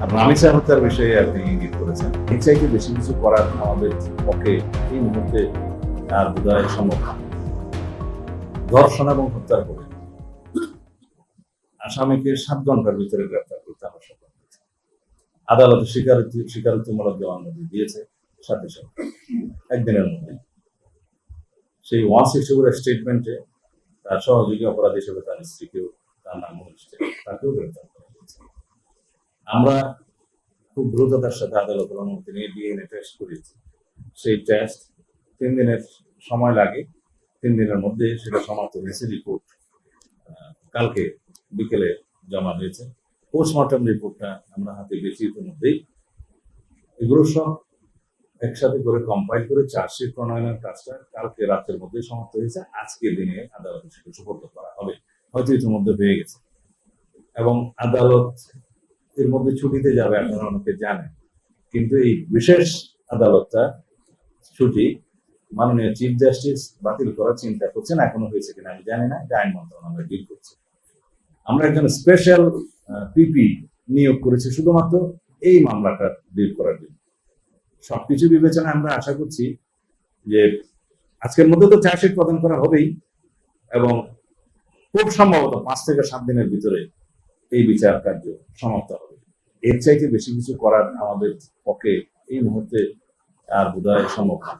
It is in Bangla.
রামিসা হত্যার বিষয়ে আপনি ইঙ্গিত করেছেন। এর চাইতে বেশি কিছু করার আমাদের পক্ষে এই মুহূর্তে আর বোধহয় সম্ভব না। ধর্ষণ এবং হত্যার করে আসামিকে 7 ঘন্টার ভিতরে গ্রেপ্তার করতে আমরা সক্ষম হয়েছি। আদালতে স্বীকারোক্তিমূলক জবানবন্দি দিয়েছে সাথে সাথে একদিনের মধ্যে। সেই 164 স্টেটমেন্টে তার সহযোগী অপরাধী হিসেবে তার স্ত্রীকেও, তার নাম উল্লেখ, তাকেও গ্রেপ্তার করা হয়েছে। আমরা খুব দ্রুততার সাথে আদালতের অনুমতি নিয়ে ডিএনএ টেস্ট করেছি। সেই টেস্ট 3 দিনের সময় লাগে। 3 দিনের মধ্যে সেটা সমাপ্ত হয়েছে। রিপোর্ট কালকে বিকেলে জমা হয়েছে। পোস্টমর্টম রিপোর্টটা আমরা হাতে পেয়েছি ইতিমধ্যেই। এগুলো সব একসাথে করে কম্পাইল করে চার্জশিট প্রণয়নের কাজটা কালকে রাতের মধ্যে সমাপ্ত হয়েছে। আজকের দিনে আদালতে সেটা সুপর্দ করা হবে, হয়তো ইতিমধ্যে হয়ে গেছে। এবং আদালত এর মধ্যে ছুটিতে যাবে, আপনারা অনেকে জানেন। কিন্তু এই বিশেষ আদালতটা ছুটি মাননীয় চিফ জাস্টিস বাতিল করার চিন্তা করছেন। এখনো হয়েছে কিনা আমি জানি না, এটা আইন মন্ত্রণালয় ডিল করছে। আমরা একজন স্পেশাল পিপি নিয়োগ করেছি শুধুমাত্র এই মামলাটা ডিল করার জন্য। সবকিছু বিবেচনায় আমরা আশা করছি যে আজকের মধ্যে তো চার্জশিট প্রদান করা হবেই, এবং খুব সম্ভবত 5 থেকে 7 দিনের ভিতরে এই বিচার কার্য সমাপ্ত হবে। এর চাইতে বেশি কিছু করার আমাদের পক্ষে এই মুহূর্তে আর বোধহয় সম্ভব না।